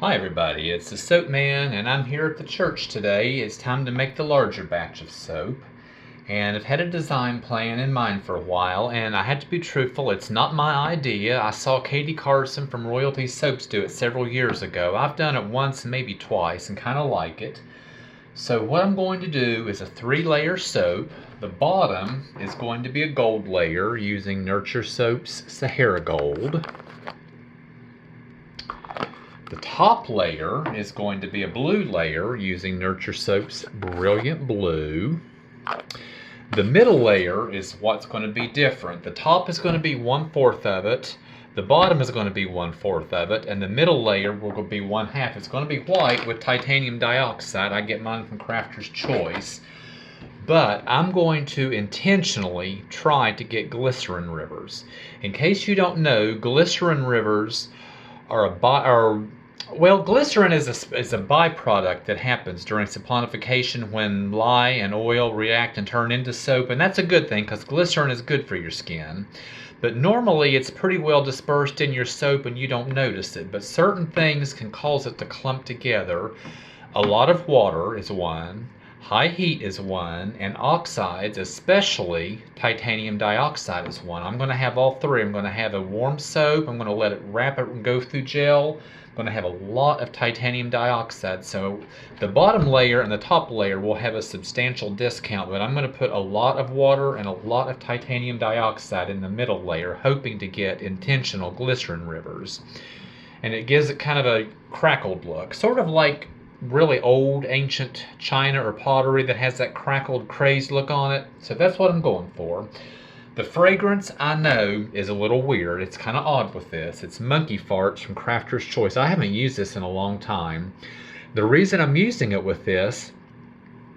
Hi everybody, it's the Soap Man and I'm here at the church today. It's time to make the larger batch of soap. And I've had a design plan in mind for a while, and I had to be truthful, it's not my idea. I saw Katie Carson from Royalty Soaps do it several years ago. I've done it once, maybe twice, and kind of like it. So what I'm going to do is a 3-layer soap. The bottom is going to be a gold layer using Nurture Soap's Sahara Gold. The top layer is going to be a blue layer using Nurture Soap's Brilliant Blue. The middle layer is what's going to be different. The top is going to be 1/4 of it, the bottom is going to be 1/4 of it, and the middle layer will be 1/2. It's going to be white with titanium dioxide. I get mine from Crafter's Choice. But I'm going to intentionally try to get glycerin rivers. In case you don't know, glycerin rivers glycerin is a byproduct that happens during saponification when lye and oil react and turn into soap, and that's a good thing because glycerin is good for your skin. But normally it's pretty well dispersed in your soap and you don't notice it, but certain things can cause it to clump together. A lot of water is one, high heat is one, and oxides, especially titanium dioxide, is one. I'm going to have all three. I'm going to have a warm soap, I'm going to let it wrap it and go through gel. I'm going to have a lot of titanium dioxide, so the bottom layer and the top layer will have a substantial discount, but I'm going to put a lot of water and a lot of titanium dioxide in the middle layer, hoping to get intentional glycerin rivers. And it gives it kind of a crackled look, sort of like really old ancient china or pottery that has that crackled crazed look on it. So that's what I'm going for. The fragrance, I know, is a little weird. It's kind of odd with this. It's Monkey Farts from Crafter's Choice. I haven't used this in a long time. The reason I'm using it with this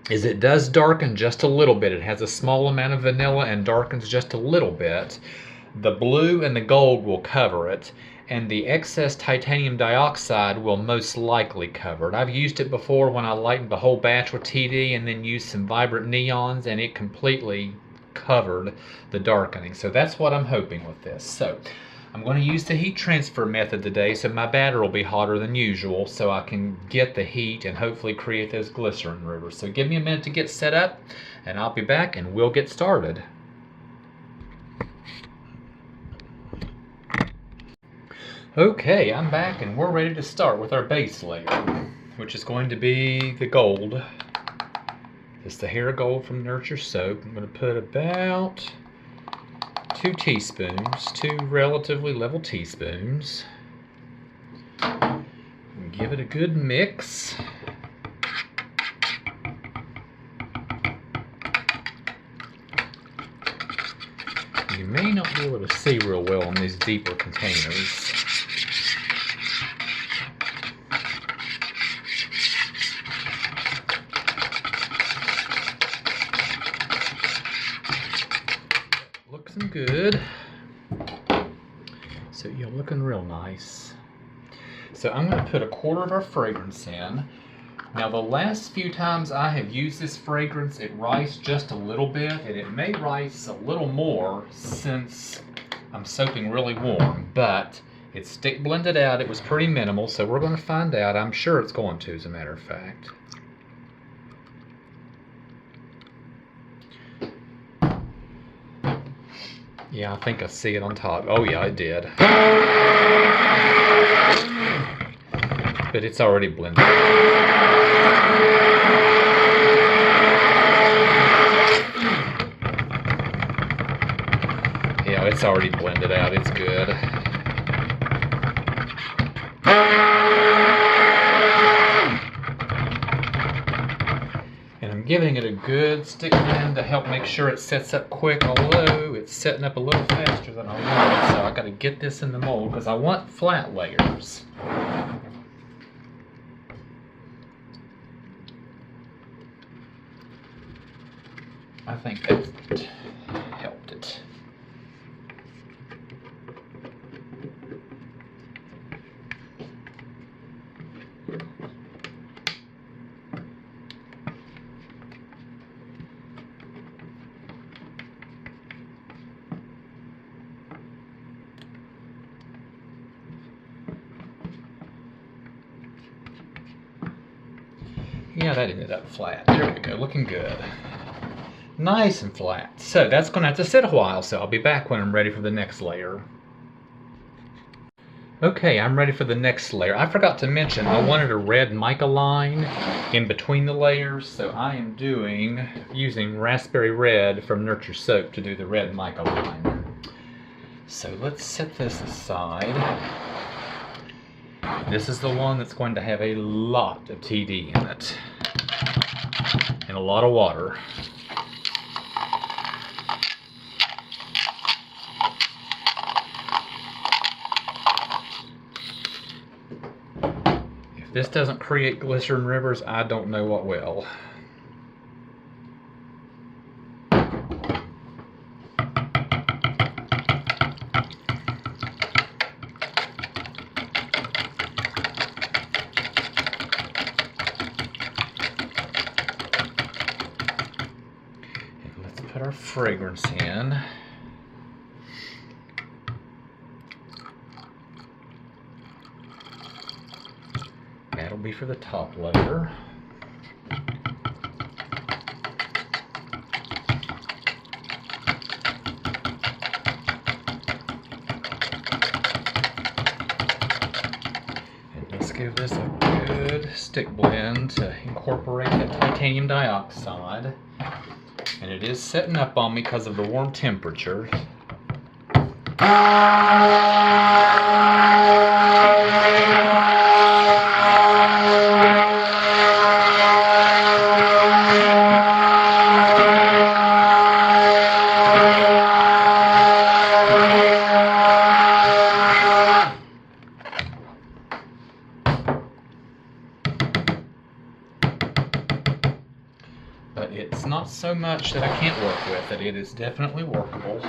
is it does darken just a little bit. It has a small amount of vanilla and darkens just a little bit. The blue and the gold will cover it, and the excess titanium dioxide will most likely cover it. I've used it before when I lightened the whole batch with TD and then used some vibrant neons, and it completely covered the darkening. So that's what I'm hoping with this. So I'm going to use the heat transfer method today, so my batter will be hotter than usual so I can get the heat and hopefully create those glycerin rivers. So give me a minute to get set up and I'll be back and we'll get started. Okay, I'm back and we're ready to start with our base layer, which is going to be the gold. It's the Sahara Gold from Nurture Soap. I'm going to put about 2 teaspoons, 2 relatively level teaspoons. Give it a good mix. You may not be able to see real well in these deeper containers. Good. So you're looking real nice. So I'm going to put 1/4 of our fragrance in. Now the last few times I have used this fragrance, it riced just a little bit, and it may rice a little more since I'm soaping really warm, but it's stick blended out. It was pretty minimal, so we're going to find out. I'm sure it's going to, as a matter of fact. Yeah, I think I see it on top. Oh yeah, I did. But it's already blended. Yeah, it's already blended out. It's good. And I'm giving it a good stick blend to help make sure it sets up quick, although it's setting up a little faster than I want. So I got to get this in the mold because I want flat layers. I think that helped it. Yeah, that ended up flat. There we go, looking good. Nice and flat. So that's going to have to sit a while, so I'll be back when I'm ready for the next layer. Okay, I'm ready for the next layer. I forgot to mention I wanted a red mica line in between the layers, so I am using raspberry red from Nurture Soap to do the red mica line. So let's set this aside. This is the one that's going to have a lot of TD in it and a lot of water. If this doesn't create glycerin rivers, I don't know what will. Put our fragrance in. That'll be for the top layer. And let's give this a good stick blend to incorporate that titanium dioxide. And it is setting up on me because of the warm temperature. But it's not so much that I can't work with it. It is definitely workable.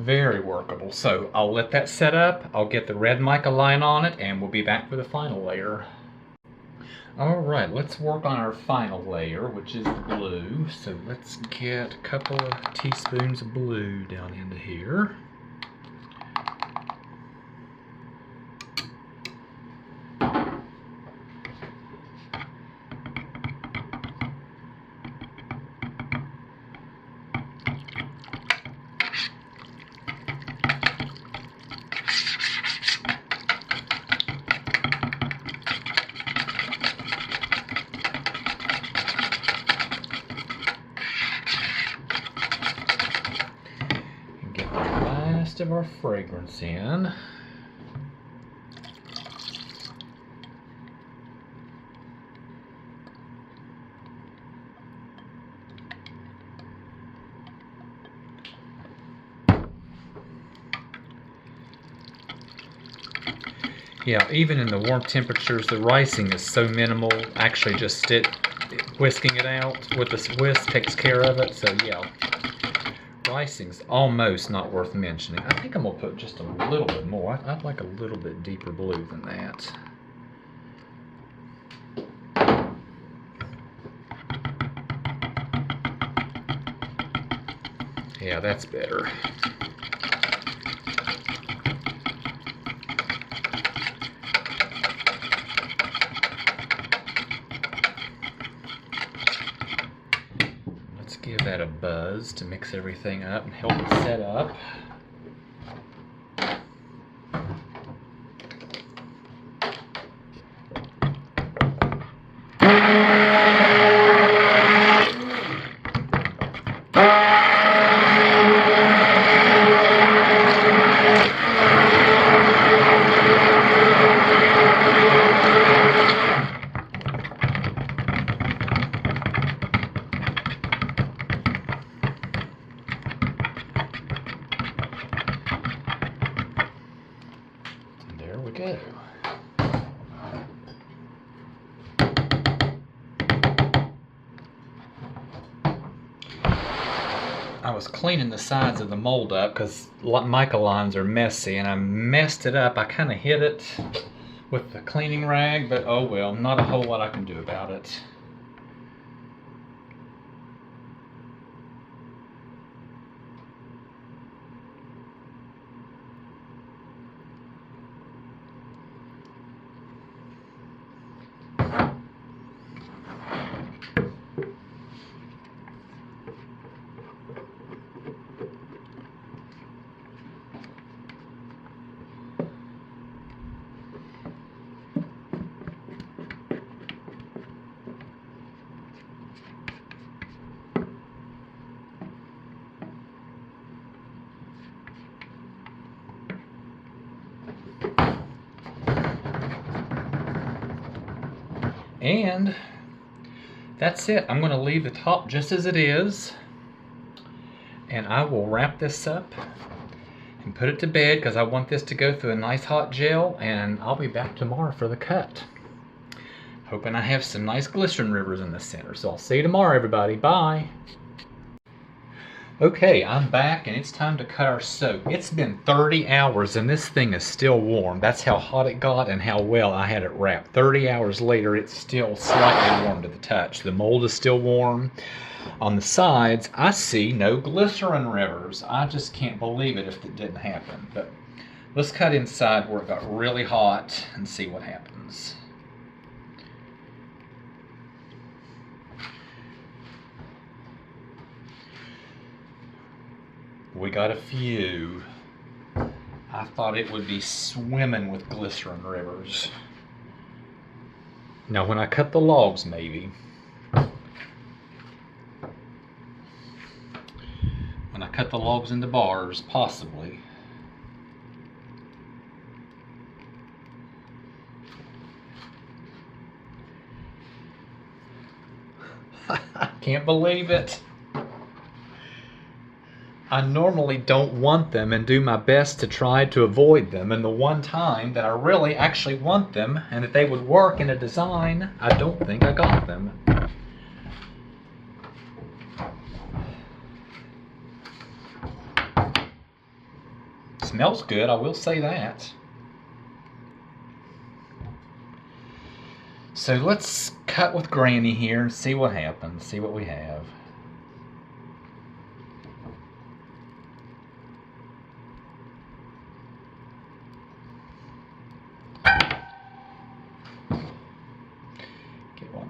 Very workable. So I'll let that set up. I'll get the red mica line on it, and we'll be back for the final layer. Alright, let's work on our final layer, which is the blue. So let's get a couple of teaspoons of blue down into here. Of our fragrance in. Yeah, even in the warm temperatures, the ricing is so minimal. Actually, just whisking it out with this whisk takes care of it. So yeah. Ricing's almost not worth mentioning. I think I'm going to put just a little bit more. I'd like a little bit deeper blue than that. Yeah, that's better. Give that a buzz to mix everything up and help it set up. I was cleaning the sides of the mold up because mica lines are messy, and I messed it up. I kind of hit it with the cleaning rag, but oh well, not a whole lot I can do about it. And that's it. I'm going to leave the top just as it is, and I will wrap this up and put it to bed because I want this to go through a nice hot gel, and I'll be back tomorrow for the cut. Hoping I have some nice glycerin rivers in the center. So I'll see you tomorrow, everybody. Bye. Okay, I'm back and it's time to cut our soap. It's been 30 hours and this thing is still warm. That's how hot it got and how well I had it wrapped. 30 hours later, it's still slightly warm to the touch. The mold is still warm. On the sides, I see no glycerin rivers. I just can't believe it if it didn't happen. But let's cut inside where it got really hot and see what happens. We got a few. I thought it would be swimming with glycerin rivers. Now when I cut the logs, maybe. When I cut the logs into bars, possibly. I can't believe it. I normally don't want them and do my best to try to avoid them, and the one time that I really actually want them and that they would work in a design, I don't think I got them. Smells good, I will say that. So let's cut with Granny here and see what happens, see what we have.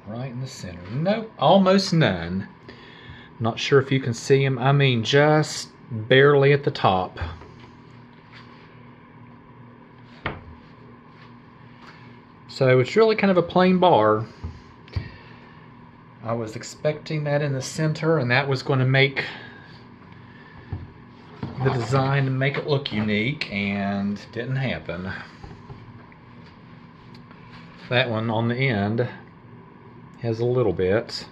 Right in the center. Nope, almost none. Not sure if you can see them. I mean, just barely at the top. So it's really kind of a plain bar. I was expecting that in the center, and that was going to make the design and make it look unique, and didn't happen. That one on the end has a little bit.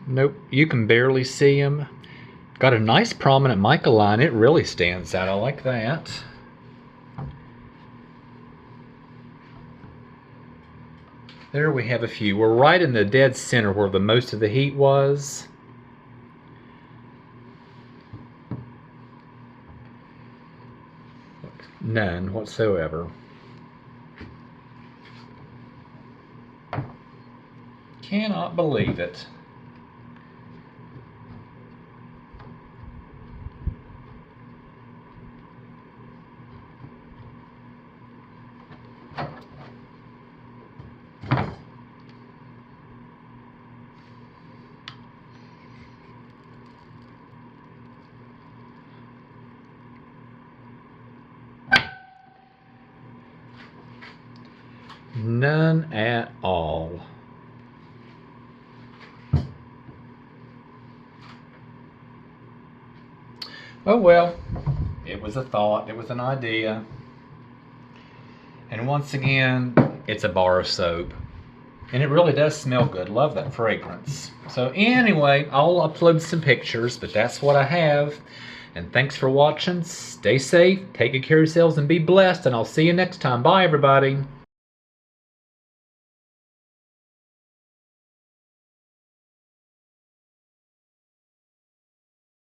Nope, you can barely see them. Got a nice prominent mica line. It really stands out. I like that. There we have a few. We're right in the dead center where the most of the heat was. None whatsoever. Cannot believe it. None at all. Oh well, it was a thought, it was an idea. And once again, it's a bar of soap. And it really does smell good. Love that fragrance. So anyway, I'll upload some pictures, but that's what I have. And thanks for watching. Stay safe, take good care of yourselves, and be blessed. And I'll see you next time. Bye, everybody.